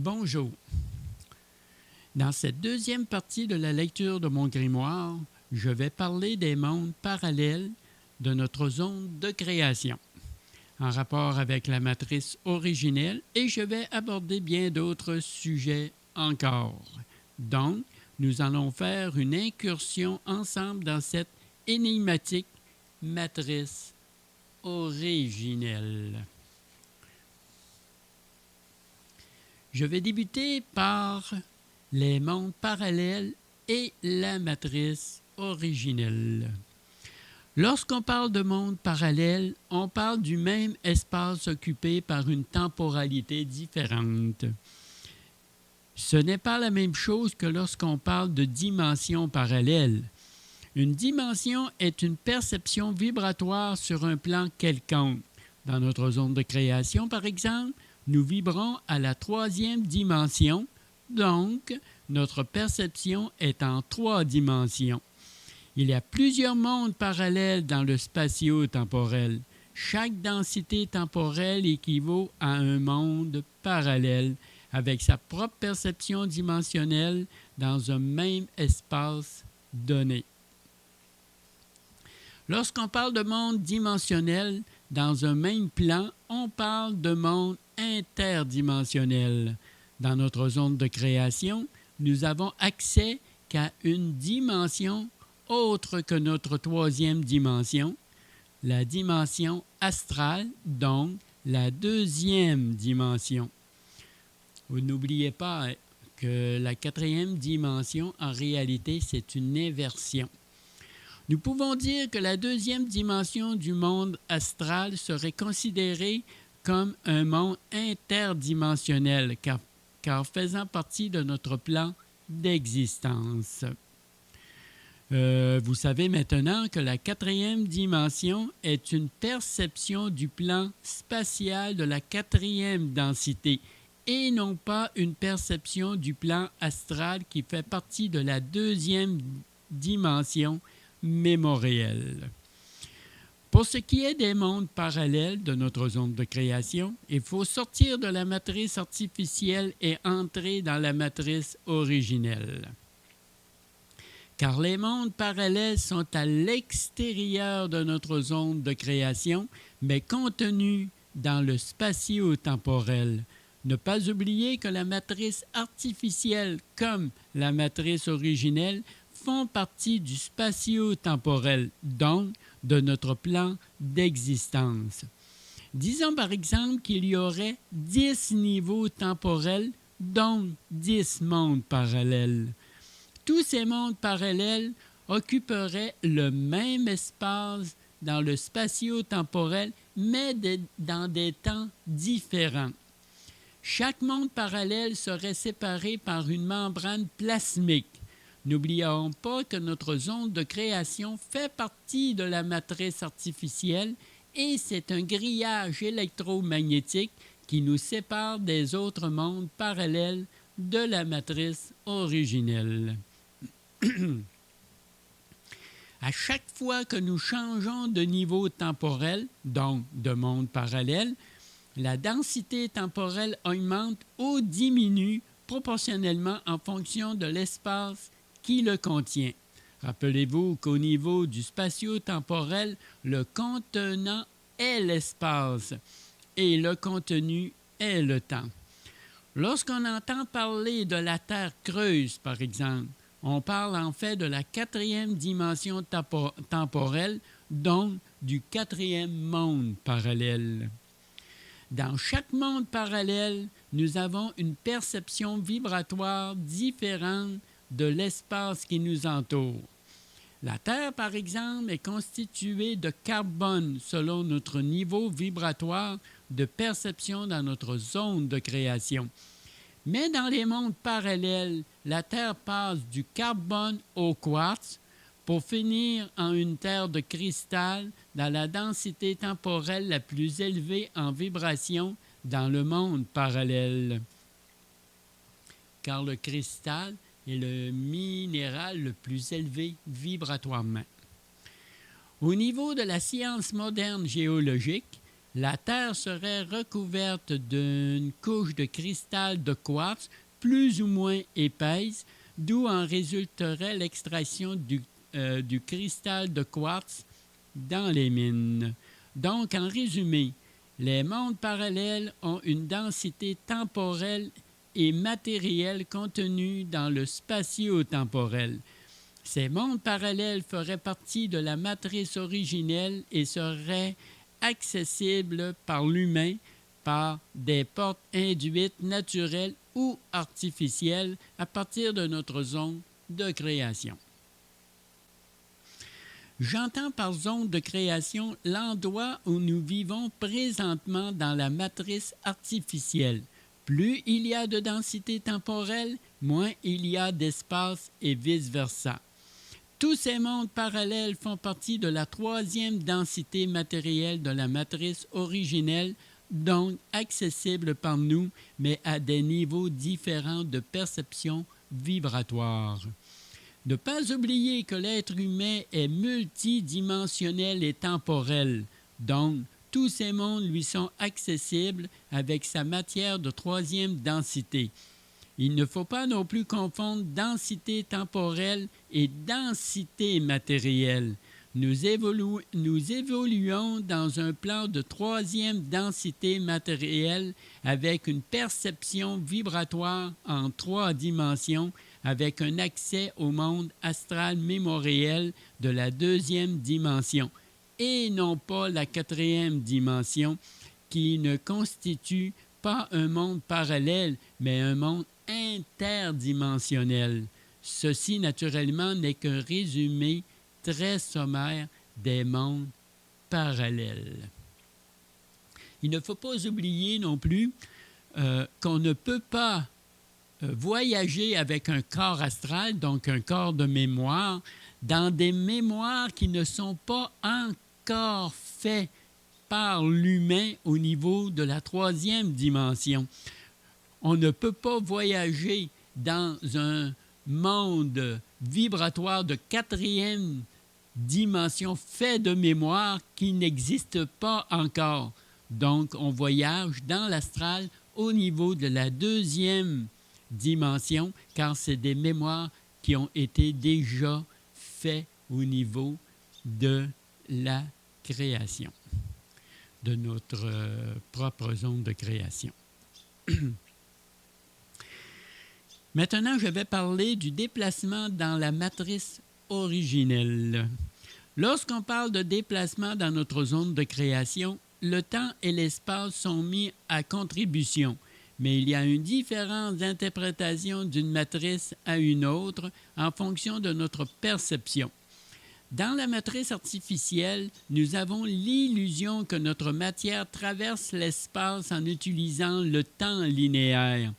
Bonjour. Dans cette deuxième partie de la lecture de mon grimoire, je vais parler des mondes parallèles de notre zone de création, en rapport avec la matrice originelle, et je vais aborder bien d'autres sujets encore. Donc, nous allons faire une incursion ensemble dans cette énigmatique matrice originelle. Je vais débuter par les mondes parallèles et la matrice originelle. Lorsqu'on parle de monde parallèle, on parle du même espace occupé par une temporalité différente. Ce n'est pas la même chose que lorsqu'on parle de dimension parallèle. Une dimension est une perception vibratoire sur un plan quelconque. Dans notre zone de création, par exemple, nous vibrons à la troisième dimension, donc notre perception est en 3 dimensions. Il y a plusieurs mondes parallèles dans le spatio-temporel. Chaque densité temporelle équivaut à un monde parallèle avec sa propre perception dimensionnelle dans un même espace donné. Lorsqu'on parle de monde dimensionnel dans un même plan, on parle de monde interdimensionnel. Dans notre zone de création, nous avons accès qu'à une dimension autre que notre troisième dimension, la dimension astrale, donc la deuxième dimension. Vous n'oubliez pas que la quatrième dimension, en réalité, c'est une inversion. Nous pouvons dire que la deuxième dimension du monde astral serait considérée comme un monde interdimensionnel, car faisant partie de notre plan d'existence. Vous savez maintenant que la quatrième dimension est une perception du plan spatial de la quatrième densité et non pas une perception du plan astral qui fait partie de la deuxième dimension mémorielle. Pour ce qui est des mondes parallèles de notre zone de création, il faut sortir de la matrice artificielle et entrer dans la matrice originelle. Car les mondes parallèles sont à l'extérieur de notre zone de création, mais contenus dans le spatio-temporel. Ne pas oublier que la matrice artificielle comme la matrice originelle font partie du spatio-temporel, donc de notre plan d'existence. Disons par exemple qu'il y aurait 10 niveaux temporels, donc 10 mondes parallèles. Tous ces mondes parallèles occuperaient le même espace dans le spatio-temporel, mais dans des temps différents. Chaque monde parallèle serait séparé par une membrane plasmique. N'oublions pas que notre zone de création fait partie de la matrice artificielle et c'est un grillage électromagnétique qui nous sépare des autres mondes parallèles de la matrice originelle. À chaque fois que nous changeons de niveau temporel, donc de monde parallèle, la densité temporelle augmente ou diminue proportionnellement en fonction de l'espace qui le contient. Rappelez-vous qu'au niveau du spatio-temporel, le contenant est l'espace et le contenu est le temps. Lorsqu'on entend parler de la Terre creuse, par exemple, on parle en fait de la quatrième dimension temporelle, donc du quatrième monde parallèle. Dans chaque monde parallèle, nous avons une perception vibratoire différente de l'espace qui nous entoure. La Terre, par exemple, est constituée de carbone selon notre niveau vibratoire de perception dans notre zone de création. Mais dans les mondes parallèles, la Terre passe du carbone au quartz pour finir en une terre de cristal dans la densité temporelle la plus élevée en vibration dans le monde parallèle. Car le cristal est le minéral le plus élevé vibratoirement. Au niveau de la science moderne géologique, la Terre serait recouverte d'une couche de cristal de quartz plus ou moins épaisse, d'où en résulterait l'extraction du cristal de quartz dans les mines. Donc, en résumé, les mondes parallèles ont une densité temporelle et matérielle contenue dans le spatio-temporel. Ces mondes parallèles feraient partie de la matrice originelle et seraient accessibles par l'humain par des portes induites naturelles ou artificielles à partir de notre zone de création. J'entends par zone de création l'endroit où nous vivons présentement dans la matrice artificielle. Plus il y a de densité temporelle, moins il y a d'espace et vice-versa. Tous ces mondes parallèles font partie de la troisième densité matérielle de la matrice originelle, donc accessible par nous, mais à des niveaux différents de perception vibratoire. Ne pas oublier que l'être humain est multidimensionnel et temporel, donc tous ces mondes lui sont accessibles avec sa matière de troisième densité. Il ne faut pas non plus confondre densité temporelle et densité matérielle. Nous évoluons dans un plan de troisième densité matérielle avec une perception vibratoire en 3 dimensions avec un accès au monde astral mémoriel de la 2e dimension et non pas la 4e dimension qui ne constitue pas un monde parallèle mais un monde interdimensionnel. Ceci, naturellement, n'est qu'un résumé très sommaire des mondes parallèles. Il ne faut pas oublier non plus qu'on ne peut pas voyager avec un corps astral, donc un corps de mémoire, dans des mémoires qui ne sont pas encore faites par l'humain au niveau de la 3e dimension. On ne peut pas voyager dans un monde vibratoire de 4e dimension fait de mémoire qui n'existe pas encore. Donc, on voyage dans l'astral au niveau de la 2e dimension, car c'est des mémoires qui ont été déjà faits au niveau de la création, de notre propre zone de création. Maintenant, je vais parler du déplacement dans la matrice originelle. Lorsqu'on parle de déplacement dans notre zone de création, le temps et l'espace sont mis à contribution, mais il y a une différence d'interprétation d'une matrice à une autre en fonction de notre perception. Dans la matrice artificielle, nous avons l'illusion que notre matière traverse l'espace en utilisant le temps linéaire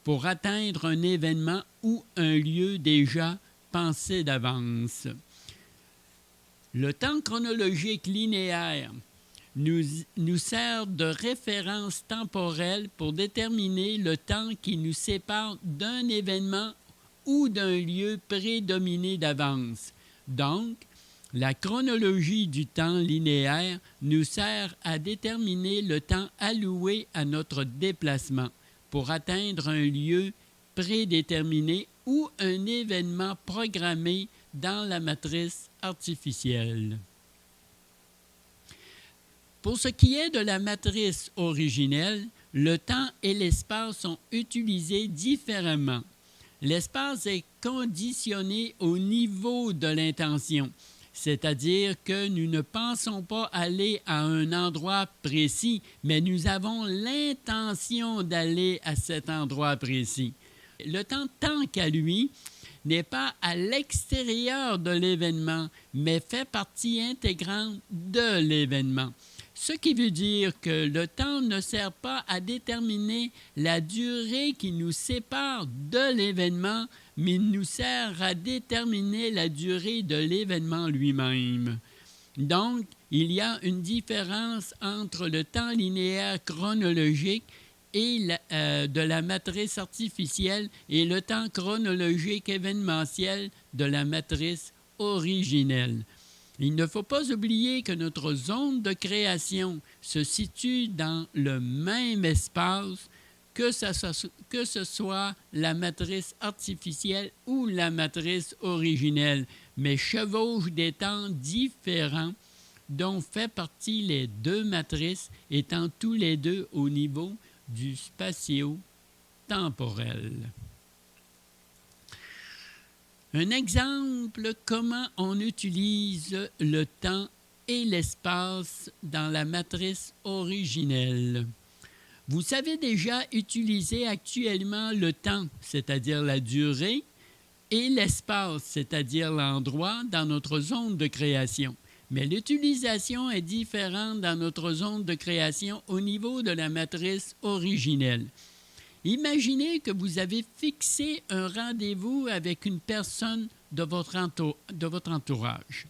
pour atteindre un événement ou un lieu déjà pensé d'avance. Le temps chronologique linéaire nous sert de référence temporelle pour déterminer le temps qui nous sépare d'un événement ou d'un lieu prédominé d'avance. Donc, la chronologie du temps linéaire nous sert à déterminer le temps alloué à notre déplacement pour atteindre un lieu prédéterminé ou un événement programmé dans la matrice artificielle. Pour ce qui est de la matrice originelle, le temps et l'espace sont utilisés différemment. L'espace est conditionné au niveau de l'intention, c'est-à-dire que nous ne pensons pas aller à un endroit précis, mais nous avons l'intention d'aller à cet endroit précis. Le temps, tant qu'à lui, n'est pas à l'extérieur de l'événement, mais fait partie intégrante de l'événement. Ce qui veut dire que le temps ne sert pas à déterminer la durée qui nous sépare de l'événement, mais nous sert à déterminer la durée de l'événement lui-même. Donc, il y a une différence entre le temps linéaire chronologique et de la matrice artificielle et le temps chronologique événementiel de la matrice originelle. Il ne faut pas oublier que notre zone de création se situe dans le même espace que ce soit la matrice artificielle ou la matrice originelle, mais chevauchent des temps différents dont fait partie les deux matrices étant tous les deux au niveau du spatio-temporel. Un exemple, comment on utilise le temps et l'espace dans la matrice originelle. Vous savez déjà utiliser actuellement le temps, c'est-à-dire la durée, et l'espace, c'est-à-dire l'endroit dans notre zone de création. Mais l'utilisation est différente dans notre zone de création au niveau de la matrice originelle. Imaginez que vous avez fixé un rendez-vous avec une personne de votre entourage.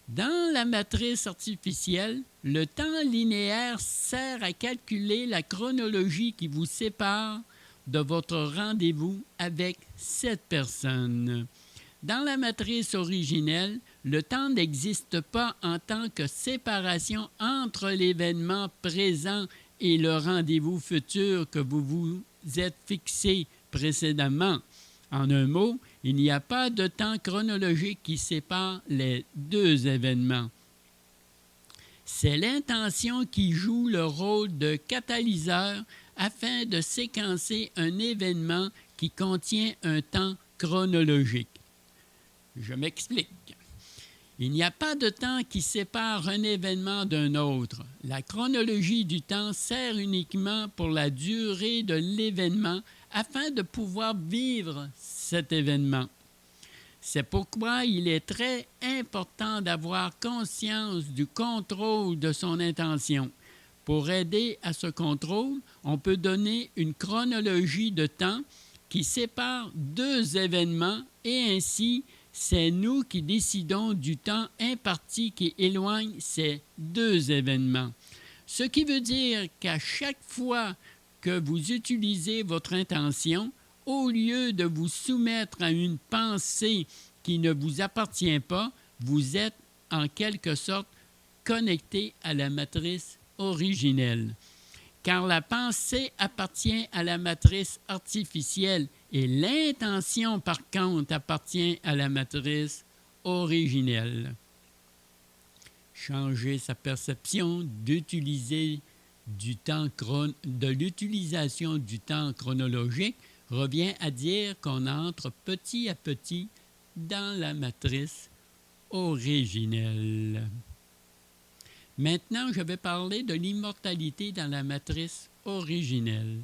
Dans la matrice artificielle, le temps linéaire sert à calculer la chronologie qui vous sépare de votre rendez-vous avec cette personne. Dans la matrice originelle, le temps n'existe pas en tant que séparation entre l'événement présent et le rendez-vous futur que vous vous êtes fixé précédemment. En un mot, il n'y a pas de temps chronologique qui sépare les deux événements. C'est l'intention qui joue le rôle de catalyseur afin de séquencer un événement qui contient un temps chronologique. Je m'explique. Il n'y a pas de temps qui sépare un événement d'un autre. La chronologie du temps sert uniquement pour la durée de l'événement afin de pouvoir vivre cet événement. C'est pourquoi il est très important d'avoir conscience du contrôle de son intention. Pour aider à ce contrôle, on peut donner une chronologie de temps qui sépare deux événements et ainsi, c'est nous qui décidons du temps imparti qui éloigne ces deux événements. Ce qui veut dire qu'à chaque fois que vous utilisez votre intention, au lieu de vous soumettre à une pensée qui ne vous appartient pas, vous êtes en quelque sorte connecté à la matrice originelle. Car la pensée appartient à la matrice artificielle et l'intention, par contre, appartient à la matrice originelle. Changer sa perception de l'utilisation du temps chronologique revient à dire qu'on entre petit à petit dans la matrice originelle. Maintenant, je vais parler de l'immortalité dans la matrice originelle.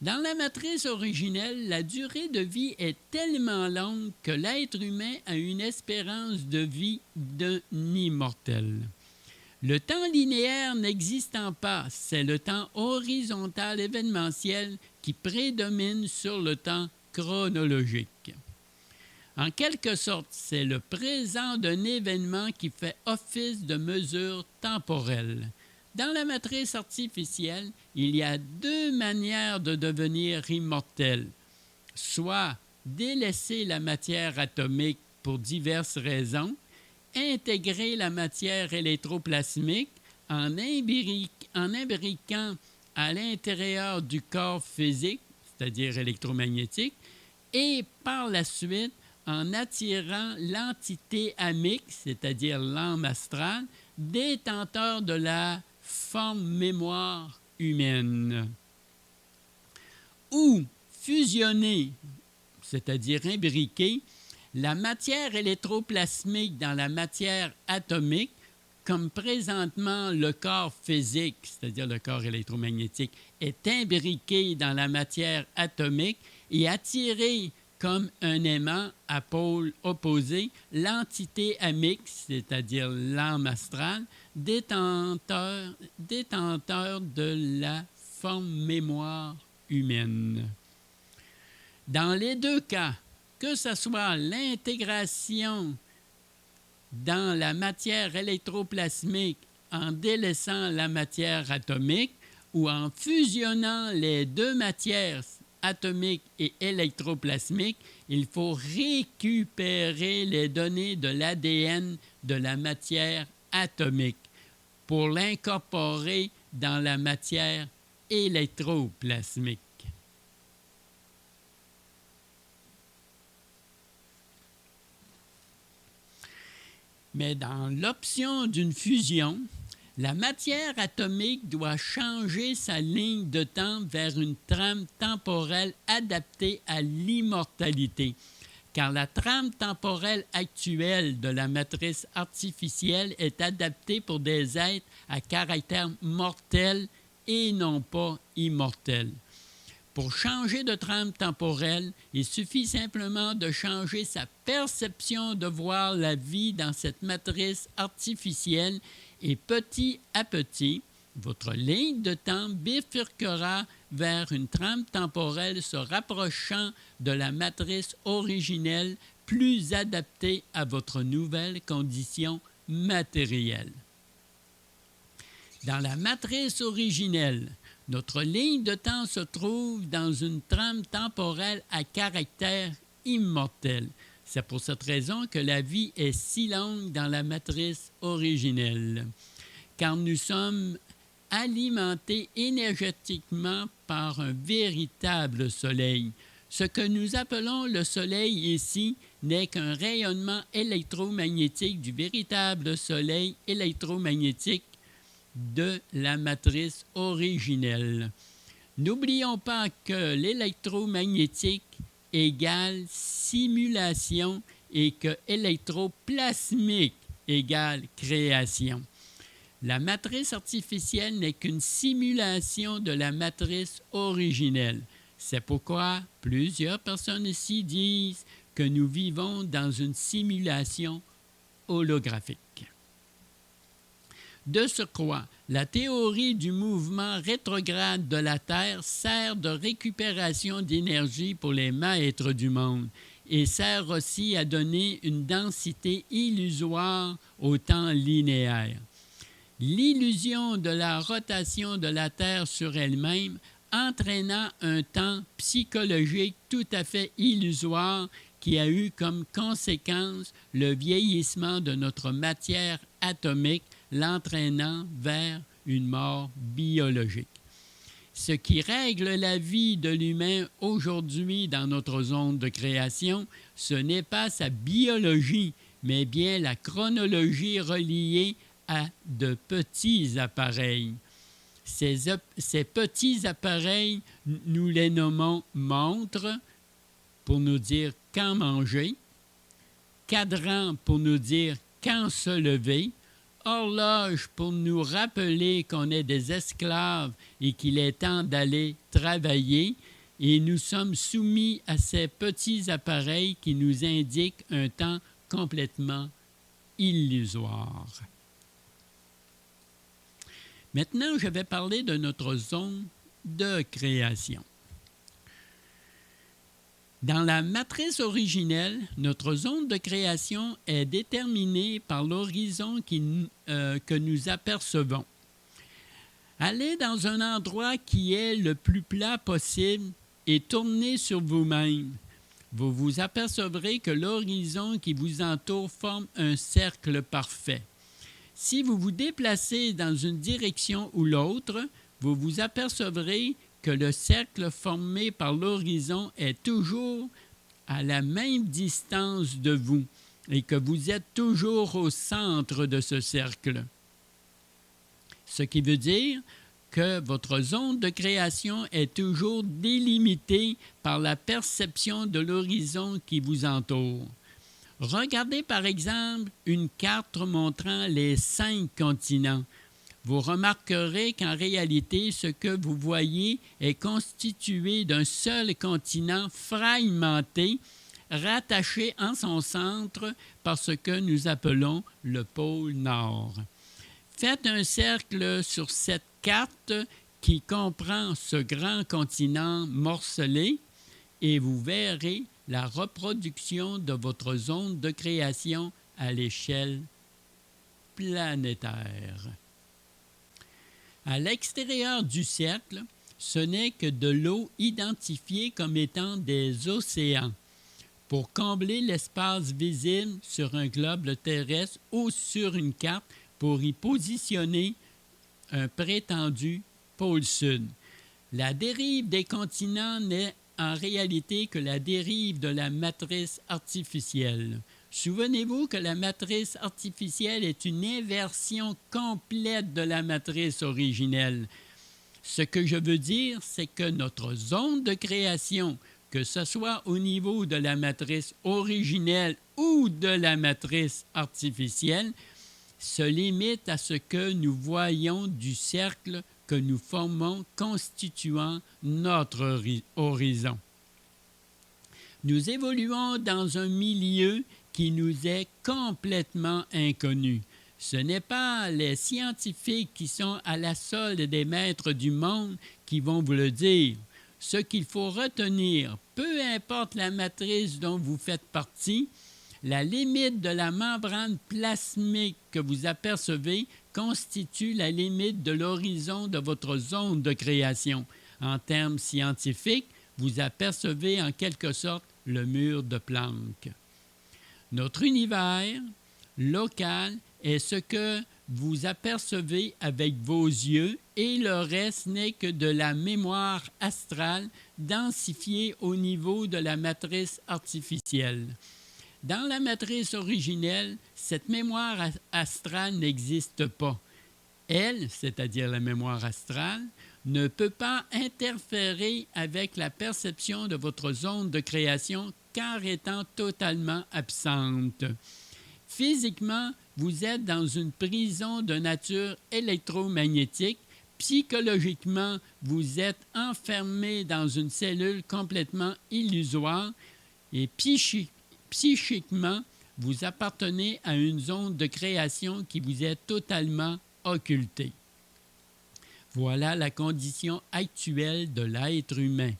Dans la matrice originelle, la durée de vie est tellement longue que l'être humain a une espérance de vie d'un immortel. Le temps linéaire n'existant pas, c'est le temps horizontal événementiel qui prédomine sur le temps chronologique. En quelque sorte, c'est le présent d'un événement qui fait office de mesure temporelle. Dans la matrice artificielle, il y a deux manières de devenir immortel. Soit délaisser la matière atomique pour diverses raisons, intégrer la matière électroplasmique en imbriquant à l'intérieur du corps physique, c'est-à-dire électromagnétique, et par la suite en attirant l'entité amique, c'est-à-dire l'âme astrale, détenteur de la forme mémoire humaine. Ou fusionner, c'est-à-dire imbriquer, la matière électroplasmique dans la matière atomique, comme présentement le corps physique, c'est-à-dire le corps électromagnétique, est imbriqué dans la matière atomique et attiré comme un aimant à pôle opposé, l'entité amique, c'est-à-dire l'âme astrale, détenteur de la forme mémoire humaine. Dans les deux cas, que ce soit l'intégration dans la matière électroplasmique en délaissant la matière atomique ou en fusionnant les deux matières atomique et électroplasmique, il faut récupérer les données de l'ADN de la matière atomique pour l'incorporer dans la matière électroplasmique. Mais dans l'option d'une fusion, la matière atomique doit changer sa ligne de temps vers une trame temporelle adaptée à l'immortalité, car la trame temporelle actuelle de la matrice artificielle est adaptée pour des êtres à caractère mortel et non pas immortel. Pour changer de trame temporelle, il suffit simplement de changer sa perception de voir la vie dans cette matrice artificielle et petit à petit, votre ligne de temps bifurquera vers une trame temporelle se rapprochant de la matrice originelle plus adaptée à votre nouvelle condition matérielle. Dans la matrice originelle, notre ligne de temps se trouve dans une trame temporelle à caractère immortel. C'est pour cette raison que la vie est si longue dans la matrice originelle, car nous sommes alimentés énergétiquement par un véritable soleil. Ce que nous appelons le soleil ici n'est qu'un rayonnement électromagnétique du véritable soleil électromagnétique de la matrice originelle. N'oublions pas que l'électromagnétique égale simulation et que électroplasmique égale création. La matrice artificielle n'est qu'une simulation de la matrice originelle. C'est pourquoi plusieurs personnes ici disent que nous vivons dans une simulation holographique. De surcroît, la théorie du mouvement rétrograde de la Terre sert de récupération d'énergie pour les maîtres du monde et sert aussi à donner une densité illusoire au temps linéaire. L'illusion de la rotation de la Terre sur elle-même entraînant un temps psychologique tout à fait illusoire qui a eu comme conséquence le vieillissement de notre matière atomique, l'entraînant vers une mort biologique. Ce qui règle la vie de l'humain aujourd'hui dans notre zone de création, ce n'est pas sa biologie, mais bien la chronologie reliée à de petits appareils. Ces petits appareils, nous les nommons montres pour nous dire quand manger, cadran pour nous dire quand se lever, horloge pour nous rappeler qu'on est des esclaves et qu'il est temps d'aller travailler, et nous sommes soumis à ces petits appareils qui nous indiquent un temps complètement illusoire. Maintenant, je vais parler de notre zone de création. Dans la matrice originelle, notre zone de création est déterminée par l'horizon que nous apercevons. Allez dans un endroit qui est le plus plat possible et tournez sur vous-même. Vous vous apercevrez que l'horizon qui vous entoure forme un cercle parfait. Si vous vous déplacez dans une direction ou l'autre, vous vous apercevrez que le cercle formé par l'horizon est toujours à la même distance de vous et que vous êtes toujours au centre de ce cercle. Ce qui veut dire que votre zone de création est toujours délimitée par la perception de l'horizon qui vous entoure. Regardez par exemple une carte montrant les 5 continents. Vous remarquerez qu'en réalité, ce que vous voyez est constitué d'un seul continent fragmenté, rattaché en son centre par ce que nous appelons le pôle Nord. Faites un cercle sur cette carte qui comprend ce grand continent morcelé et vous verrez la reproduction de votre zone de création à l'échelle planétaire. À l'extérieur du cercle, ce n'est que de l'eau identifiée comme étant des océans. Pour combler l'espace visible sur un globe terrestre ou sur une carte pour y positionner un prétendu pôle sud. La dérive des continents n'est en réalité que la dérive de la matrice artificielle. Souvenez-vous que la matrice artificielle est une inversion complète de la matrice originelle. Ce que je veux dire, c'est que notre zone de création, que ce soit au niveau de la matrice originelle ou de la matrice artificielle, se limite à ce que nous voyons du cercle que nous formons constituant notre horizon. Nous évoluons dans un milieu qui nous est complètement inconnu. Ce n'est pas les scientifiques qui sont à la solde des maîtres du monde qui vont vous le dire. Ce qu'il faut retenir, peu importe la matrice dont vous faites partie, la limite de la membrane plasmique que vous apercevez constitue la limite de l'horizon de votre zone de création. En termes scientifiques, vous apercevez en quelque sorte le mur de Planck. Notre univers local est ce que vous apercevez avec vos yeux et le reste n'est que de la mémoire astrale densifiée au niveau de la matrice artificielle. Dans la matrice originelle, cette mémoire astrale n'existe pas. Elle, c'est-à-dire la mémoire astrale, ne peut pas interférer avec la perception de votre zone de création car étant totalement absente. Physiquement, vous êtes dans une prison de nature électromagnétique. Psychologiquement, vous êtes enfermé dans une cellule complètement illusoire et psychiquement, vous appartenez à une zone de création qui vous est totalement occultée. Voilà la condition actuelle de l'être humain.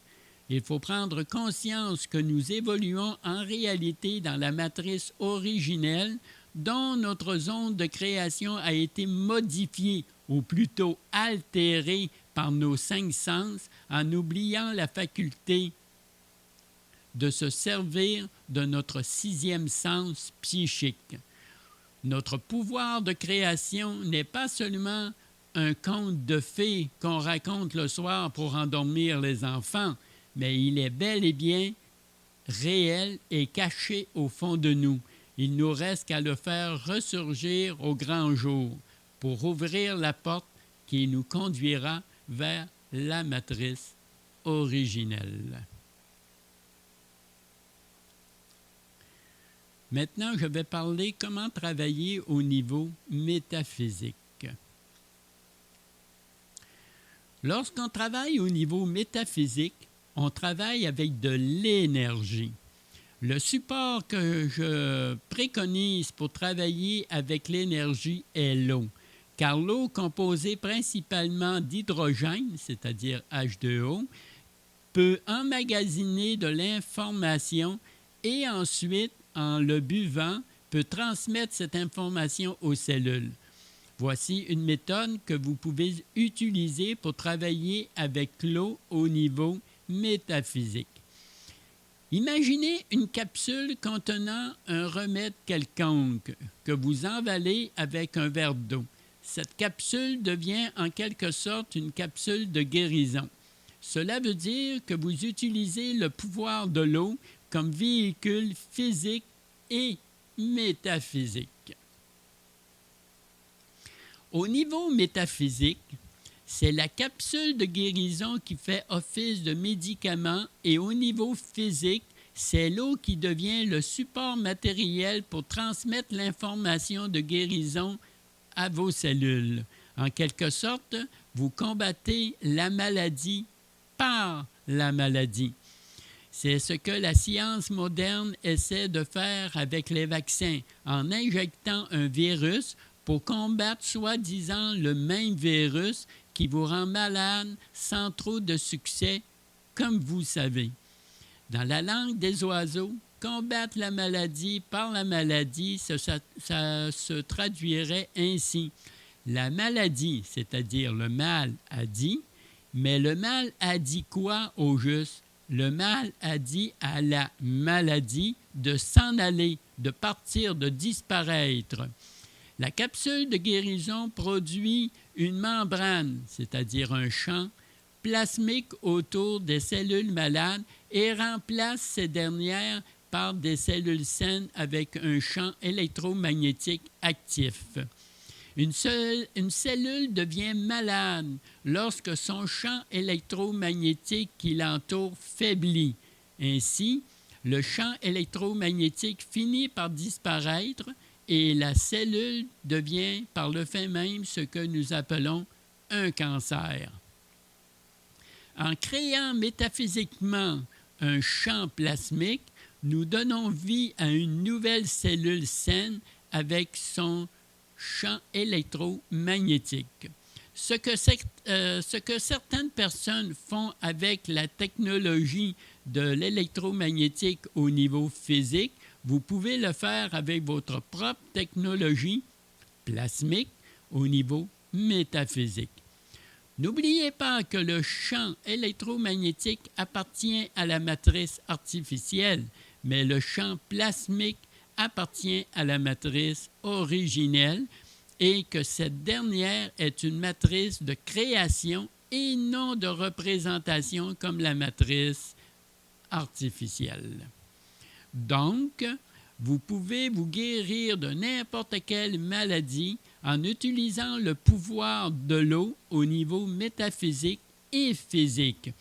Il faut prendre conscience que nous évoluons en réalité dans la matrice originelle dont notre zone de création a été modifiée ou plutôt altérée par nos 5 sens en oubliant la faculté de se servir de notre 6e sens psychique. Notre pouvoir de création n'est pas seulement un conte de fées qu'on raconte le soir pour endormir les enfants, mais il est bel et bien réel et caché au fond de nous. Il nous reste qu'à le faire ressurgir au grand jour pour ouvrir la porte qui nous conduira vers la matrice originelle. Maintenant, je vais parler comment travailler au niveau métaphysique. Lorsqu'on travaille au niveau métaphysique, on travaille avec de l'énergie. Le support que je préconise pour travailler avec l'énergie est l'eau, car l'eau composée principalement d'hydrogène, c'est-à-dire H2O, peut emmagasiner de l'information et ensuite, en le buvant, peut transmettre cette information aux cellules. Voici une méthode que vous pouvez utiliser pour travailler avec l'eau au niveau métaphysique. Imaginez une capsule contenant un remède quelconque que vous emballez avec un verre d'eau. Cette capsule devient en quelque sorte une capsule de guérison. Cela veut dire que vous utilisez le pouvoir de l'eau comme véhicule physique et métaphysique. Au niveau métaphysique, c'est la capsule de guérison qui fait office de médicament et au niveau physique, c'est l'eau qui devient le support matériel pour transmettre l'information de guérison à vos cellules. En quelque sorte, vous combattez la maladie par la maladie. C'est ce que la science moderne essaie de faire avec les vaccins, en injectant un virus pour combattre soi-disant le même virus qui vous rend malade sans trop de succès, comme vous savez. Dans la langue des oiseaux, combattre la maladie par la maladie, ça se traduirait ainsi. La maladie, c'est-à-dire le mal, a dit, Mais le mal a dit quoi au juste? Le mal a dit à la maladie de s'en aller, de partir, de disparaître. La capsule de guérison produit une membrane, c'est-à-dire un champ plasmique autour des cellules malades et remplace ces dernières par des cellules saines avec un champ électromagnétique actif. Une cellule devient malade lorsque son champ électromagnétique qui l'entoure faiblit. Ainsi, le champ électromagnétique finit par disparaître et la cellule devient par le fait même ce que nous appelons un cancer. En créant métaphysiquement un champ plasmique, nous donnons vie à une nouvelle cellule saine avec son champ électromagnétique. Ce que certaines personnes font avec la technologie de l'électromagnétique au niveau physique, vous pouvez le faire avec votre propre technologie plasmique au niveau métaphysique. N'oubliez pas que le champ électromagnétique appartient à la matrice artificielle, mais le champ plasmique appartient à la matrice originelle et que cette dernière est une matrice de création et non de représentation comme la matrice artificielle. Donc, vous pouvez vous guérir de n'importe quelle maladie en utilisant le pouvoir de l'eau au niveau métaphysique et physique.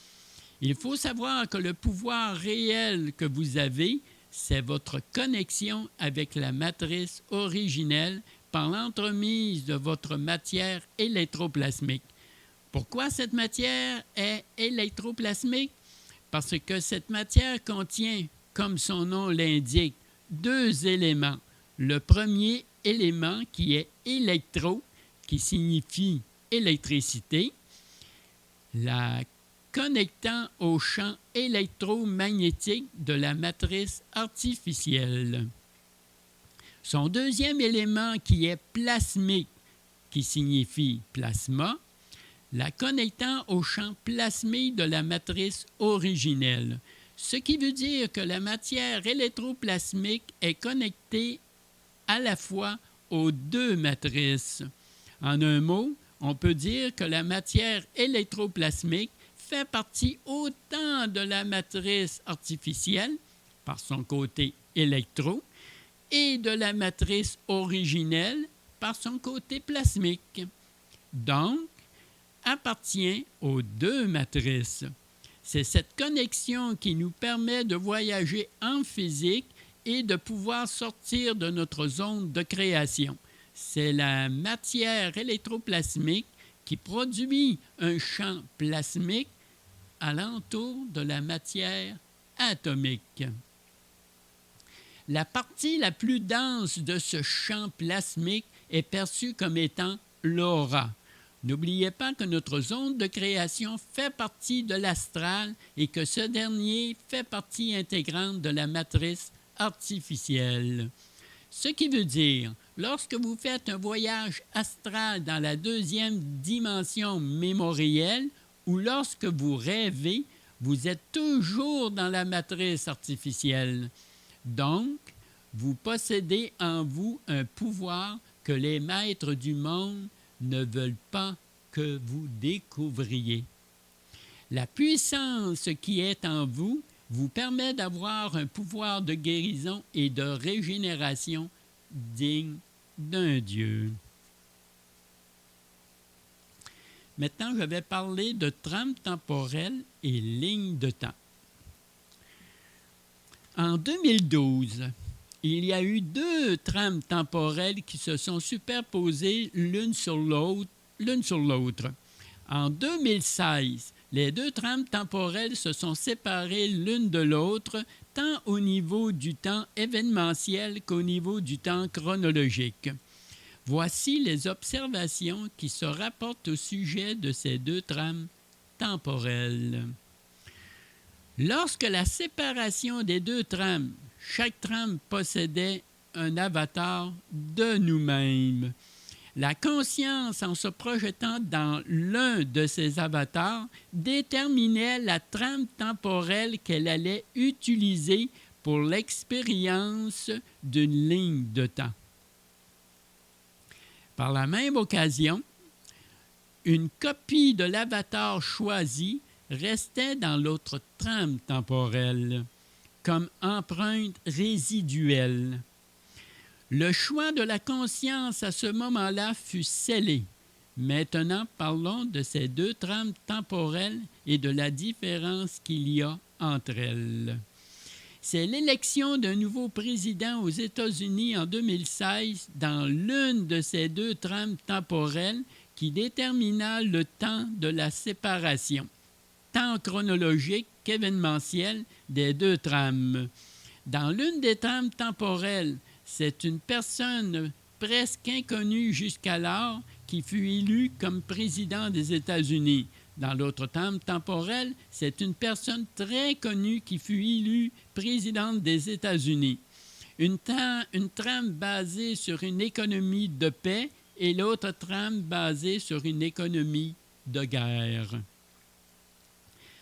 Il faut savoir que le pouvoir réel que vous avez, c'est votre connexion avec la matrice originelle par l'entremise de votre matière électroplasmique. Pourquoi cette matière est électroplasmique? Parce que cette matière contient, comme son nom l'indique, deux éléments. Le premier élément qui est électro, qui signifie électricité, la connectant au champ électromagnétique de la matrice artificielle. Son deuxième élément qui est plasmique, qui signifie plasma, la connectant au champ plasmique de la matrice originelle. Ce qui veut dire que la matière électroplasmique est connectée à la fois aux deux matrices. En un mot, on peut dire que la matière électroplasmique fait partie autant de la matrice artificielle, par son côté électro, et de la matrice originelle, par son côté plasmique. Donc, appartient aux deux matrices. C'est cette connexion qui nous permet de voyager en physique et de pouvoir sortir de notre zone de création. C'est la matière électroplasmique qui produit un champ plasmique alentour de la matière atomique. La partie la plus dense de ce champ plasmique est perçue comme étant l'aura. N'oubliez pas que notre zone de création fait partie de l'astral et que ce dernier fait partie intégrante de la matrice artificielle. Ce qui veut dire, lorsque vous faites un voyage astral dans la deuxième dimension mémorielle ou lorsque vous rêvez, vous êtes toujours dans la matrice artificielle. Donc, vous possédez en vous un pouvoir que les maîtres du monde ne veulent pas que vous découvriez. La puissance qui est en vous vous permet d'avoir un pouvoir de guérison et de régénération digne d'un Dieu. Maintenant, je vais parler de trame temporelle et ligne de temps. En 2012, il y a eu deux trames temporelles qui se sont superposées l'une sur l'autre. En 2016, les deux trames temporelles se sont séparées l'une de l'autre, tant au niveau du temps événementiel qu'au niveau du temps chronologique. Voici les observations qui se rapportent au sujet de ces deux trames temporelles. Lorsque la séparation des deux trames, chaque trame possédait un avatar de nous-mêmes. La conscience, en se projetant dans l'un de ses avatars, déterminait la trame temporelle qu'elle allait utiliser pour l'expérience d'une ligne de temps. Par la même occasion, une copie de l'avatar choisi restait dans l'autre trame temporelle, comme empreinte résiduelle. Le choix de la conscience à ce moment-là fut scellé. Maintenant, parlons de ces deux trames temporelles et de la différence qu'il y a entre elles. C'est l'élection d'un nouveau président aux États-Unis en 2016 dans l'une de ces deux trames temporelles qui détermina le temps de la séparation, tant chronologique qu'événementiel, des deux trames. Dans l'une des trames temporelles, c'est une personne presque inconnue jusqu'alors qui fut élue comme président des États-Unis. Dans l'autre trame temporelle, c'est une personne très connue qui fut élue présidente des États-Unis. Une trame basée sur une économie de paix et l'autre trame basée sur une économie de guerre.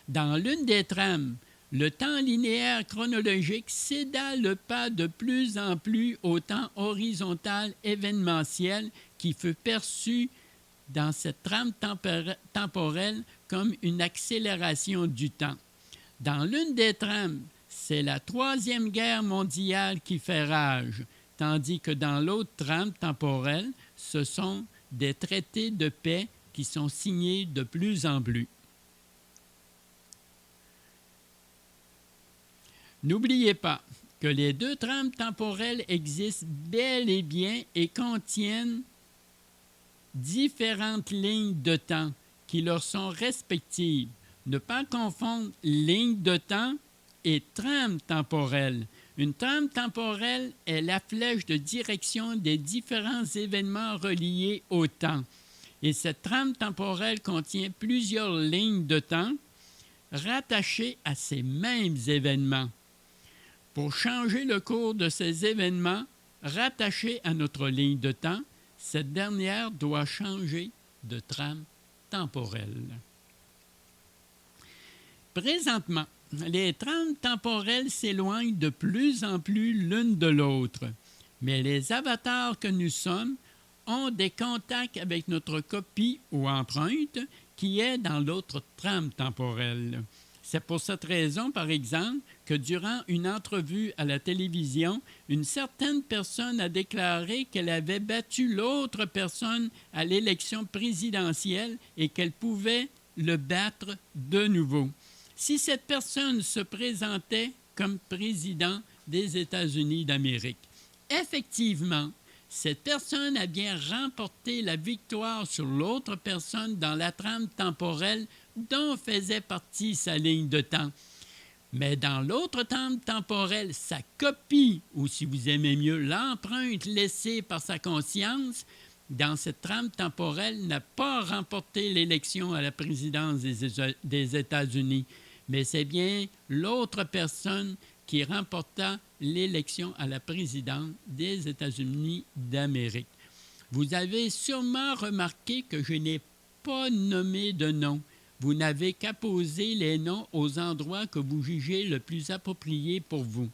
Dans l'une des trames, le temps linéaire chronologique céda le pas de plus en plus au temps horizontal événementiel qui fut perçu dans cette trame temporelle comme une accélération du temps. Dans l'une des trames, c'est la Troisième Guerre mondiale qui fait rage, tandis que dans l'autre trame temporelle, ce sont des traités de paix qui sont signés de plus en plus. N'oubliez pas que les deux trames temporelles existent bel et bien et contiennent différentes lignes de temps qui leur sont respectives. Ne pas confondre ligne de temps et trame temporelle. Une trame temporelle est la flèche de direction des différents événements reliés au temps. Et cette trame temporelle contient plusieurs lignes de temps rattachées à ces mêmes événements. Pour changer le cours de ces événements rattachés à notre ligne de temps, cette dernière doit changer de trame temporelle. Présentement, les trames temporelles s'éloignent de plus en plus l'une de l'autre, mais les avatars que nous sommes ont des contacts avec notre copie ou empreinte qui est dans l'autre trame temporelle. C'est pour cette raison, par exemple, que durant une entrevue à la télévision, une certaine personne a déclaré qu'elle avait battu l'autre personne à l'élection présidentielle et qu'elle pouvait le battre de nouveau. Si cette personne se présentait comme président des États-Unis d'Amérique, effectivement, cette personne a bien remporté la victoire sur l'autre personne dans la trame temporelle dont faisait partie sa ligne de temps. Mais dans l'autre trame temporelle, sa copie, ou si vous aimez mieux, l'empreinte laissée par sa conscience, dans cette trame temporelle, n'a pas remporté l'élection à la présidence des États-Unis. Mais c'est bien l'autre personne qui remporta l'élection à la présidence des États-Unis d'Amérique. Vous avez sûrement remarqué que je n'ai pas nommé de nom. Vous n'avez qu'à poser les noms aux endroits que vous jugez le plus appropriés pour vous.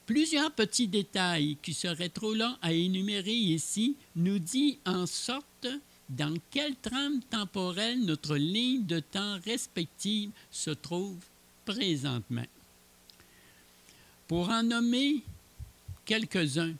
Plusieurs petits détails qui seraient trop longs à énumérer ici nous disent en sorte dans quelle trame temporelle notre ligne de temps respective se trouve présentement. Pour en nommer quelques-uns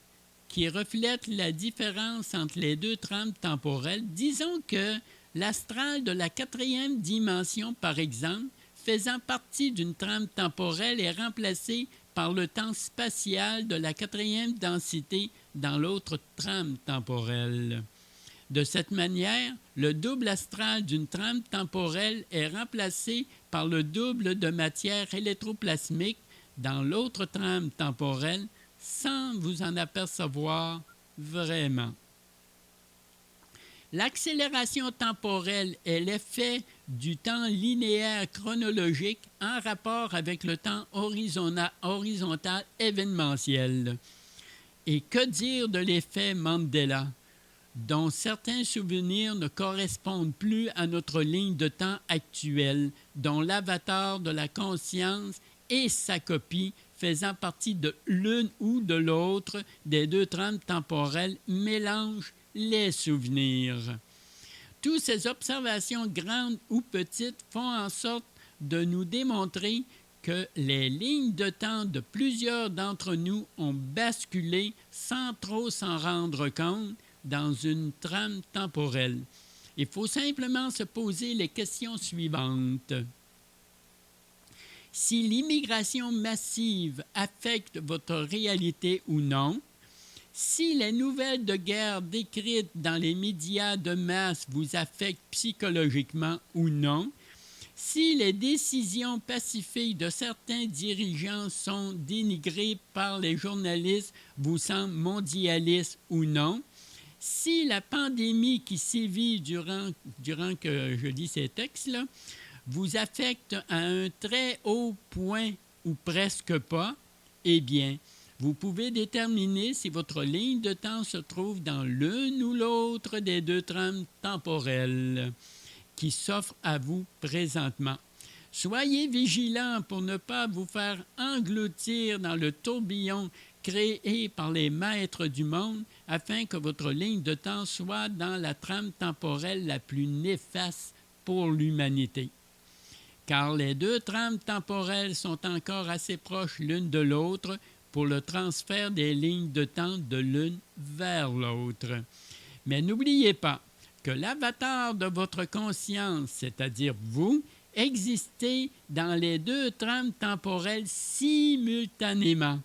qui reflètent la différence entre les deux trames temporelles, disons que l'astral de la 4e dimension, par exemple, faisant partie d'une trame temporelle est remplacé par le temps spatial de la 4e densité dans l'autre trame temporelle. De cette manière, le double astral d'une trame temporelle est remplacé par le double de matière électroplasmique dans l'autre trame temporelle sans vous en apercevoir vraiment. L'accélération temporelle est l'effet du temps linéaire chronologique en rapport avec le temps horizontal événementiel. Et que dire de l'effet Mandela? dont certains souvenirs ne correspondent plus à notre ligne de temps actuelle, dont l'avatar de la conscience et sa copie faisant partie de l'une ou de l'autre des deux trames temporelles mélangent les souvenirs. Toutes ces observations grandes ou petites font en sorte de nous démontrer que les lignes de temps de plusieurs d'entre nous ont basculé sans trop s'en rendre compte dans une trame temporelle. Il faut simplement se poser les questions suivantes. Si l'immigration massive affecte votre réalité ou non, si les nouvelles de guerre décrites dans les médias de masse vous affectent psychologiquement ou non, si les décisions pacifiques de certains dirigeants sont dénigrées par les journalistes vous semblent mondialistes ou non, si la pandémie qui sévit durant que je lis ces textes-là vous affecte à un très haut point ou presque pas, eh bien, vous pouvez déterminer si votre ligne de temps se trouve dans l'une ou l'autre des deux trames temporelles qui s'offrent à vous présentement. Soyez vigilants pour ne pas vous faire engloutir dans le tourbillon créé par les maîtres du monde afin que votre ligne de temps soit dans la trame temporelle la plus néfaste pour l'humanité. Car les deux trames temporelles sont encore assez proches l'une de l'autre pour le transfert des lignes de temps de l'une vers l'autre. Mais n'oubliez pas que l'avatar de votre conscience, c'est-à-dire vous, existez dans les deux trames temporelles simultanément,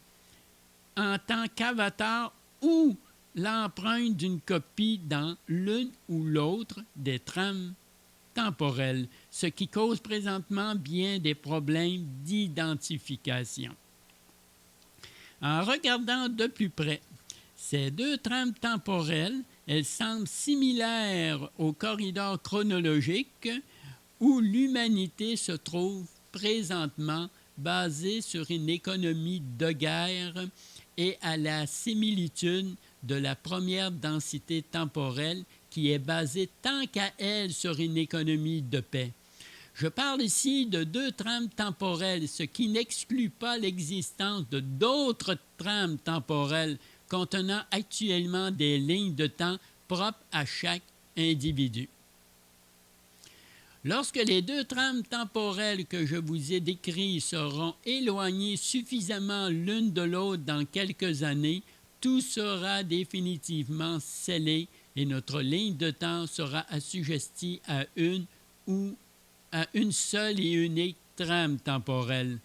en tant qu'avatar ou l'empreinte d'une copie dans l'une ou l'autre des trames temporelles, ce qui cause présentement bien des problèmes d'identification. En regardant de plus près, ces deux trames temporelles, elles semblent similaires au corridor chronologique où l'humanité se trouve présentement basée sur une économie de guerre et à la similitude de la première densité temporelle qui est basée tant qu'à elle sur une économie de paix. Je parle ici de deux trames temporelles, ce qui n'exclut pas l'existence de d'autres trames temporelles contenant actuellement des lignes de temps propres à chaque individu. Lorsque les deux trames temporelles que je vous ai décrites seront éloignées suffisamment l'une de l'autre dans quelques années, tout sera définitivement scellé et notre ligne de temps sera assujettie à une seule et unique trame temporelle.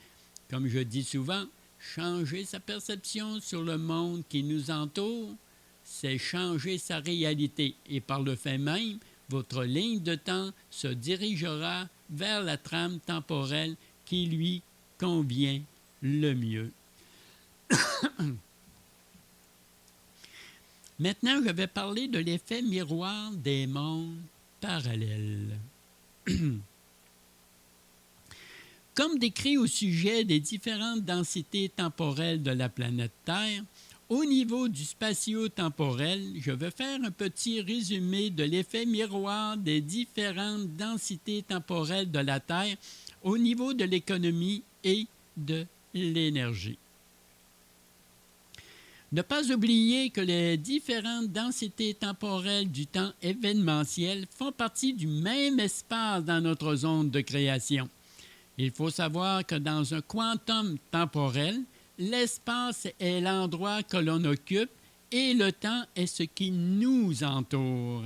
Comme je dis souvent, changer sa perception sur le monde qui nous entoure, c'est changer sa réalité et par le fait même, votre ligne de temps se dirigera vers la trame temporelle qui lui convient le mieux. Maintenant, je vais parler de l'effet miroir des mondes parallèles. Comme décrit au sujet des différentes densités temporelles de la planète Terre, au niveau du spatio-temporel, je vais faire un petit résumé de l'effet miroir des différentes densités temporelles de la Terre au niveau de l'économie et de l'énergie. Ne pas oublier que les différentes densités temporelles du temps événementiel font partie du même espace dans notre zone de création. Il faut savoir que dans un quantum temporel, l'espace est l'endroit que l'on occupe et le temps est ce qui nous entoure.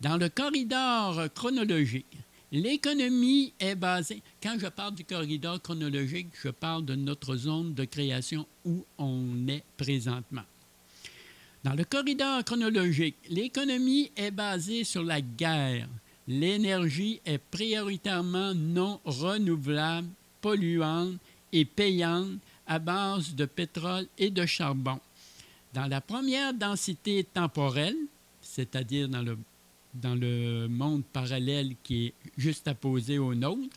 Dans le corridor chronologique, l'économie est basée... Quand je parle du corridor chronologique, je parle de notre zone de création où on est présentement. Dans le corridor chronologique, l'économie est basée sur la guerre. L'énergie est prioritairement non renouvelable, polluante et payante à base de pétrole et de charbon. Dans la première densité temporelle, c'est-à-dire dans le monde parallèle qui est juste opposé au nôtre,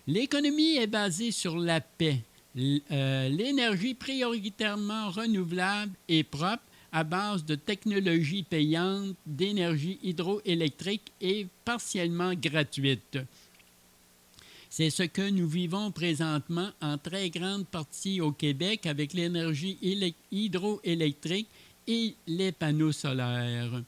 l'économie est basée sur la paix, l'énergie prioritairement renouvelable et propre à base de technologies payantes d'énergie hydroélectrique et partiellement gratuite. C'est ce que nous vivons présentement en très grande partie au Québec avec l'énergie hydroélectrique et les panneaux solaires.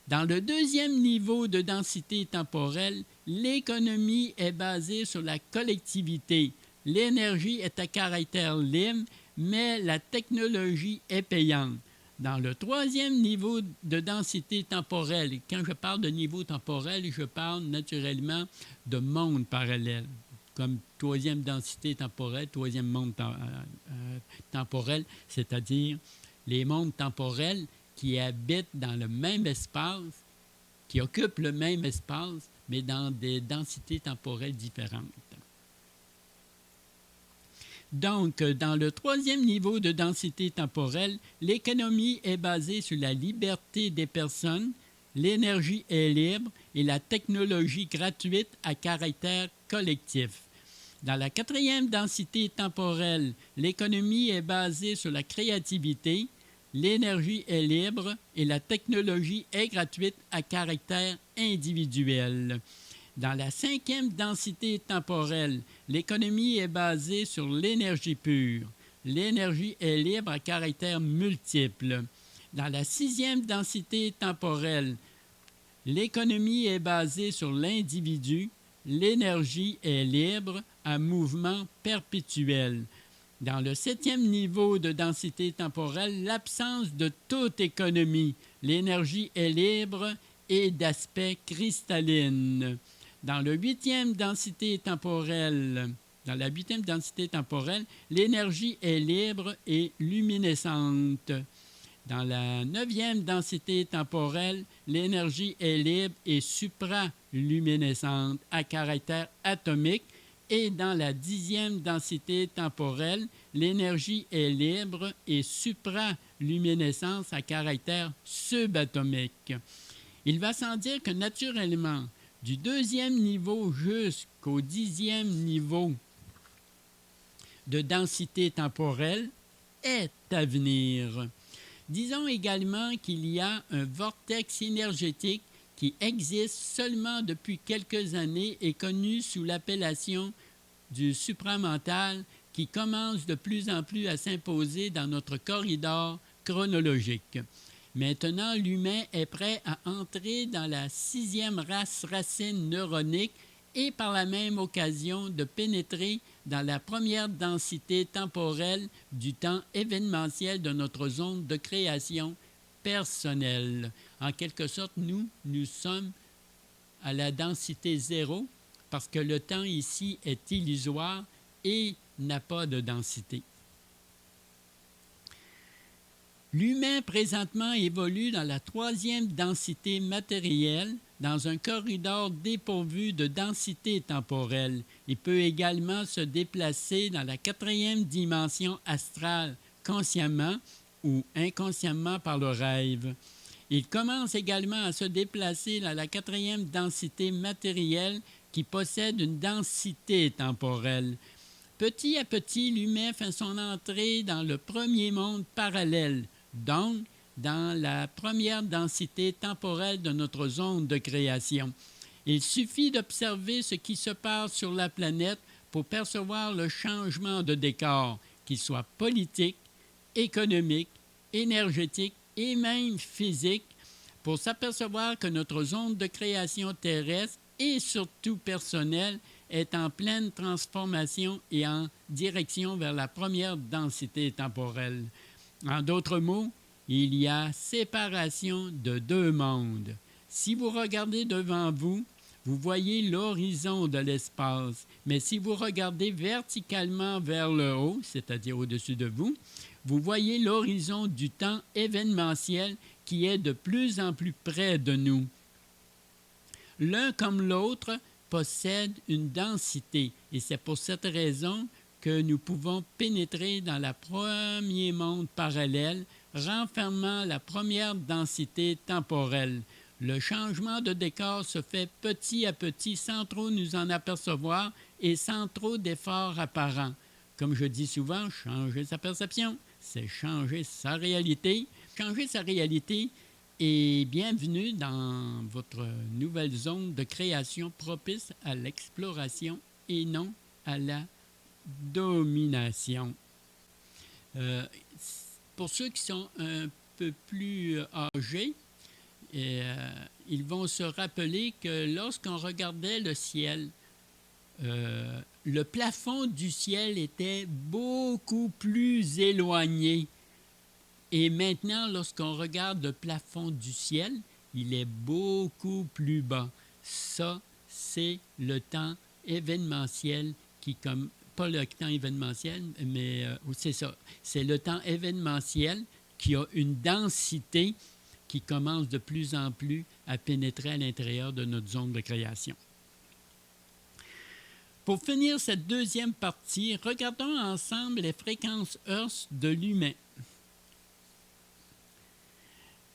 Dans le deuxième niveau de densité temporelle, l'économie est basée sur la collectivité. L'énergie est à caractère libre, mais la technologie est payante. Dans le troisième niveau de densité temporelle, quand je parle de niveau temporel, je parle naturellement de monde parallèle, comme troisième densité temporelle, troisième monde temporel, c'est-à-dire les mondes temporels qui habitent dans le même espace, qui occupent le même espace, mais dans des densités temporelles différentes. Donc, dans le troisième niveau de densité temporelle, l'économie est basée sur la liberté des personnes, l'énergie est libre et la technologie gratuite à caractère collectif. Dans la quatrième densité temporelle, l'économie est basée sur la créativité, l'énergie est libre et la technologie est gratuite à caractère individuel. Dans la cinquième densité temporelle, l'économie est basée sur l'énergie pure. L'énergie est libre à caractère multiple. Dans la sixième densité temporelle, l'économie est basée sur l'individu. L'énergie est libre à mouvement perpétuel. Dans le septième niveau de densité temporelle, l'absence de toute économie. L'énergie est libre et d'aspect cristalline. Dans la huitième densité temporelle, l'énergie est libre et luminescente. Dans la neuvième densité temporelle, l'énergie est libre et supraluminescente à caractère atomique. Et dans la dixième densité temporelle, l'énergie est libre et supraluminescence à caractère subatomique. Il va sans dire que naturellement, du deuxième niveau jusqu'au dixième niveau de densité temporelle est à venir. Disons également qu'il y a un vortex énergétique qui existe seulement depuis quelques années et connu sous l'appellation du supramental qui commence de plus en plus à s'imposer dans notre corridor chronologique. Maintenant, l'humain est prêt à entrer dans la sixième racine neuronique et par la même occasion de pénétrer dans la première densité temporelle du temps événementiel de notre zone de création personnelle. En quelque sorte, nous sommes à la densité zéro parce que le temps ici est illusoire et n'a pas de densité. L'humain présentement évolue dans la troisième densité matérielle, dans un corridor dépourvu de densité temporelle. Il peut également se déplacer dans la quatrième dimension astrale, consciemment ou inconsciemment par le rêve. Il commence également à se déplacer dans la quatrième densité matérielle qui possède une densité temporelle. Petit à petit, l'humain fait son entrée dans le premier monde parallèle, donc dans la première densité temporelle de notre zone de création. Il suffit d'observer ce qui se passe sur la planète pour percevoir le changement de décor, qu'il soit politique, économique, énergétique et même physique, pour s'apercevoir que notre zone de création terrestre et surtout personnelle est en pleine transformation et en direction vers la première densité temporelle. En d'autres mots, il y a séparation de deux mondes. Si vous regardez devant vous, vous voyez l'horizon de l'espace, mais si vous regardez verticalement vers le haut, c'est-à-dire au-dessus de vous, vous voyez l'horizon du temps événementiel qui est de plus en plus près de nous. L'un comme l'autre possède une densité et c'est pour cette raison que nous pouvons pénétrer dans le premier monde parallèle, renfermant la première densité temporelle. Le changement de décor se fait petit à petit sans trop nous en apercevoir et sans trop d'efforts apparents. Comme je dis souvent, changer sa perception, c'est changer sa réalité. changer sa réalité et bienvenue dans votre nouvelle zone de création propice à l'exploration et non à la domination. Pour ceux qui sont un peu plus âgés, ils vont se rappeler que lorsqu'on regardait le ciel, le plafond du ciel était beaucoup plus éloigné. Et maintenant, lorsqu'on regarde le plafond du ciel, il est beaucoup plus bas. Ça, c'est le temps événementiel qui, comme pas le temps événementiel, mais c'est ça. C'est le temps événementiel qui a une densité qui commence de plus en plus à pénétrer à l'intérieur de notre zone de création. Pour finir cette deuxième partie, regardons ensemble les fréquences Hertz de l'humain.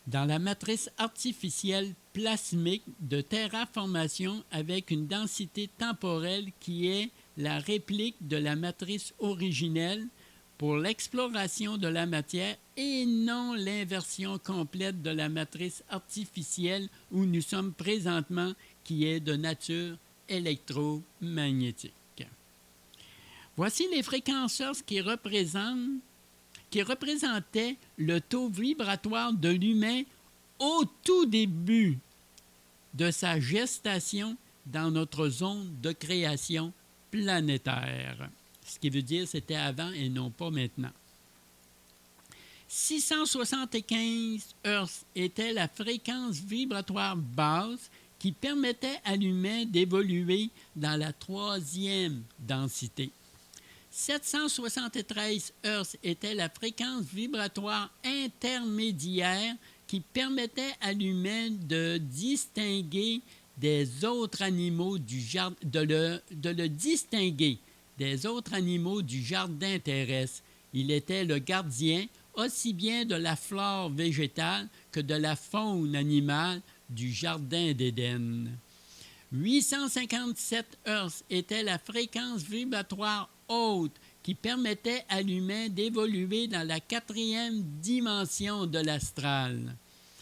Dans la matrice artificielle plasmique de terraformation avec une densité temporelle qui est la réplique de la matrice originelle pour l'exploration de la matière et non l'inversion complète de la matrice artificielle où nous sommes présentement, qui est de nature électromagnétique. Voici les fréquences Hertz qui représentait le taux vibratoire de l'humain au tout début de sa gestation dans notre zone de création planétaire. Ce qui veut dire que c'était avant et non pas maintenant. 675 Hz était la fréquence vibratoire basse qui permettait à l'humain d'évoluer dans la troisième densité. 773 Hz était la fréquence vibratoire intermédiaire qui permettait à l'humain de distinguer des autres animaux du jardin, de le distinguer des autres animaux du jardin terrestre. Il était le gardien aussi bien de la flore végétale que de la faune animale du jardin d'Éden. 857 Hz était la fréquence vibratoire haute qui permettait à l'humain d'évoluer dans la quatrième dimension de l'astral,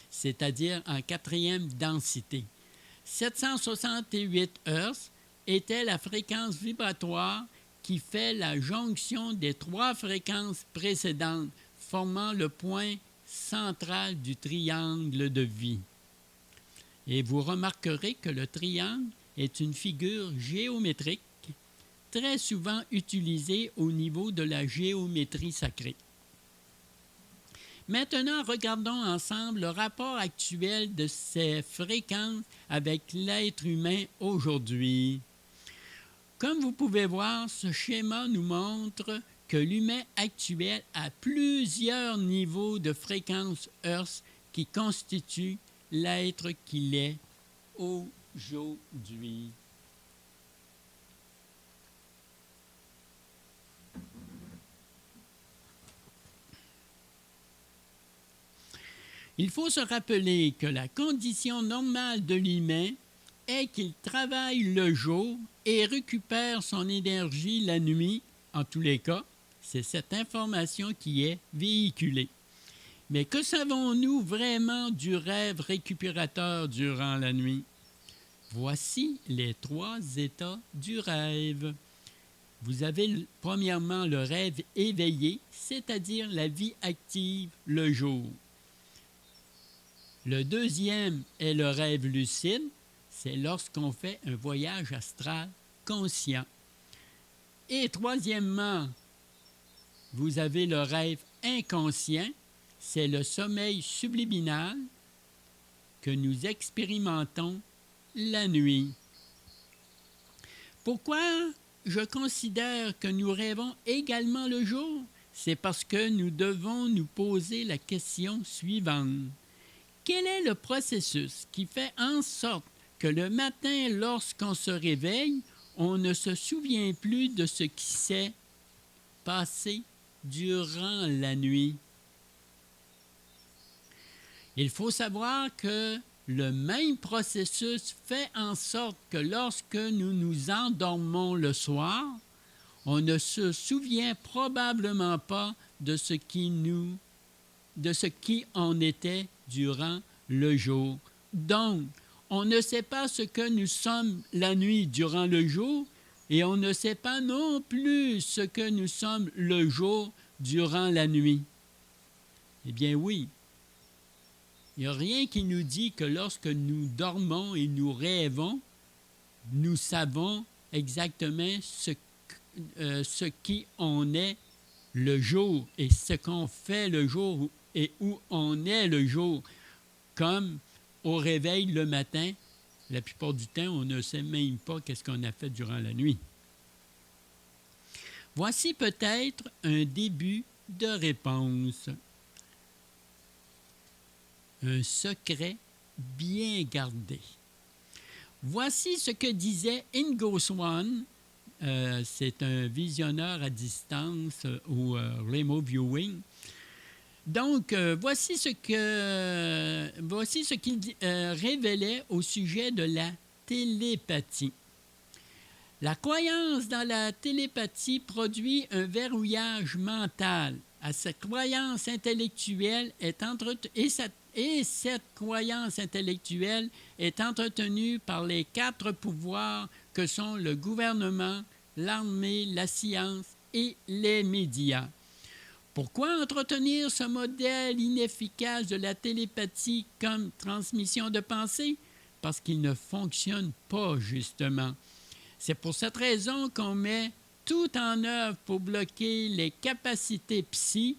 c'est-à-dire en quatrième densité. 768 Hz était la fréquence vibratoire qui fait la jonction des trois fréquences précédentes, formant le point central du triangle de vie. Et vous remarquerez que le triangle est une figure géométrique très souvent utilisée au niveau de la géométrie sacrée. Maintenant, regardons ensemble le rapport actuel de ces fréquences avec l'être humain aujourd'hui. Comme vous pouvez voir, ce schéma nous montre que l'humain actuel a plusieurs niveaux de fréquences Hertz qui constituent l'être qu'il est aujourd'hui. Il faut se rappeler que la condition normale de l'humain est qu'il travaille le jour et récupère son énergie la nuit. En tous les cas, c'est cette information qui est véhiculée. Mais que savons-nous vraiment du rêve récupérateur durant la nuit? Voici les trois états du rêve. Vous avez premièrement le rêve éveillé, c'est-à-dire la vie active le jour. Le deuxième est le rêve lucide, c'est lorsqu'on fait un voyage astral conscient. Et troisièmement, vous avez le rêve inconscient, c'est le sommeil subliminal que nous expérimentons la nuit. Pourquoi je considère que nous rêvons également le jour? C'est parce que nous devons nous poser la question suivante. Quel est le processus qui fait en sorte que le matin, lorsqu'on se réveille, on ne se souvient plus de ce qui s'est passé durant la nuit? Il faut savoir que le même processus fait en sorte que lorsque nous nous endormons le soir, on ne se souvient probablement pas de ce qui nous de ce qui on était durant le jour. Donc, on ne sait pas ce que nous sommes la nuit durant le jour et on ne sait pas non plus ce que nous sommes le jour durant la nuit. Eh bien oui, il n'y a rien qui nous dit que lorsque nous dormons et nous rêvons, nous savons exactement ce qui on est le jour et ce qu'on fait le jour et où on est le jour. Comme au réveil le matin, la plupart du temps, on ne sait même pas qu'est-ce qu'on a fait durant la nuit. Voici peut-être un début de réponse. Un secret bien gardé. Voici ce que disait Ingo Swann. C'est un visionneur à distance ou remote viewing. Donc, voici ce qu'il révélait au sujet de la télépathie. La croyance dans la télépathie produit un verrouillage mental. Cette croyance intellectuelle et cette croyance intellectuelle est entretenue par les 4 pouvoirs que sont le gouvernement, l'armée, la science et les médias. Pourquoi entretenir ce modèle inefficace de la télépathie comme transmission de pensée? Parce qu'il ne fonctionne pas, justement. C'est pour cette raison qu'on met tout en œuvre pour bloquer les capacités psy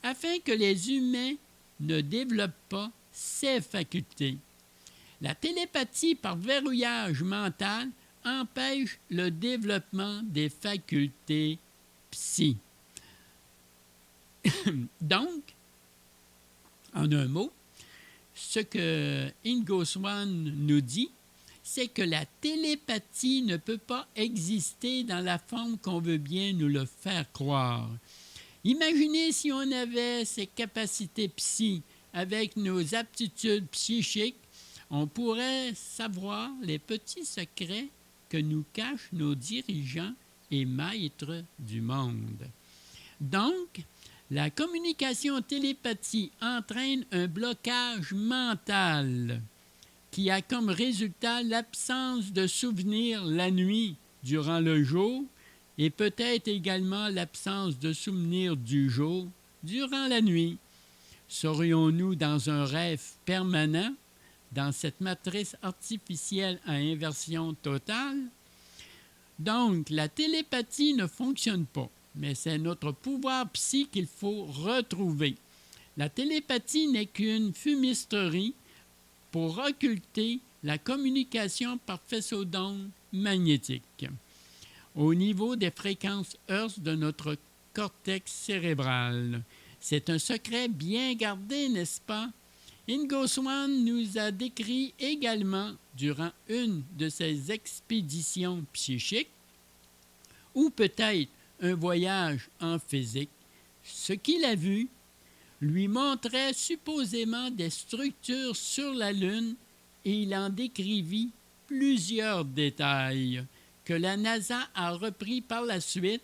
afin que les humains ne développent pas ces facultés. La télépathie par verrouillage mental empêche le développement des facultés psy. Donc, en un mot, ce que Ingo Swann nous dit, c'est que la télépathie ne peut pas exister dans la forme qu'on veut bien nous le faire croire. Imaginez si on avait ces capacités psy avec nos aptitudes psychiques, on pourrait savoir les petits secrets que nous cachent nos dirigeants et maîtres du monde. Donc, la communication télépathie entraîne un blocage mental qui a comme résultat l'absence de souvenirs la nuit durant le jour et peut-être également l'absence de souvenirs du jour durant la nuit. Serions-nous dans un rêve permanent, dans cette matrice artificielle à inversion totale? Donc, la télépathie ne fonctionne pas, mais c'est notre pouvoir psy qu'il faut retrouver. La télépathie n'est qu'une fumisterie pour occulter la communication par faisceau d'ondes magnétiques au niveau des fréquences Hertz de notre cortex cérébral. C'est un secret bien gardé, n'est-ce pas? Ingo Swann nous a décrit également, durant une de ses expéditions psychiques, ou peut-être un voyage en physique, ce qu'il a vu lui montrait supposément des structures sur la Lune et il en décrivit plusieurs détails que la NASA a repris par la suite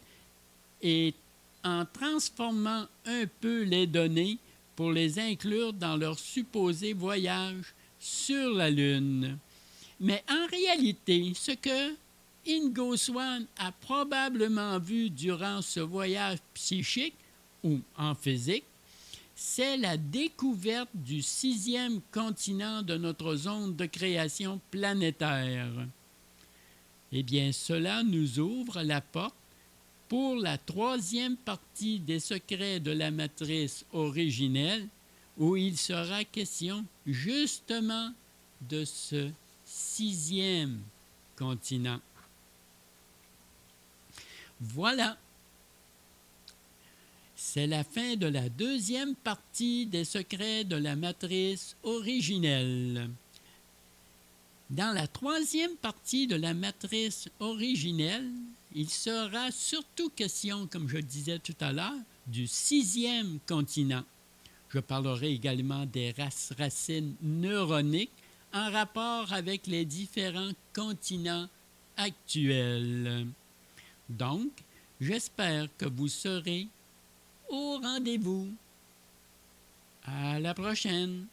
et en transformant un peu les données pour les inclure dans leur supposé voyage sur la Lune. Mais en réalité, ce que Ingo Swann a probablement vu durant ce voyage psychique ou en physique, c'est la découverte du 6e continent de notre zone de création planétaire. Eh bien, cela nous ouvre la porte pour la 3e partie des secrets de la matrice originelle, où il sera question justement de ce 6e continent. Voilà. C'est la fin de la 2e partie des secrets de la matrice originelle. Dans la 3e partie de la matrice originelle, il sera surtout question, comme je disais tout à l'heure, du 6e continent. Je parlerai également des racines neuroniques en rapport avec les différents continents actuels. Donc, j'espère que vous serez au rendez-vous. À la prochaine!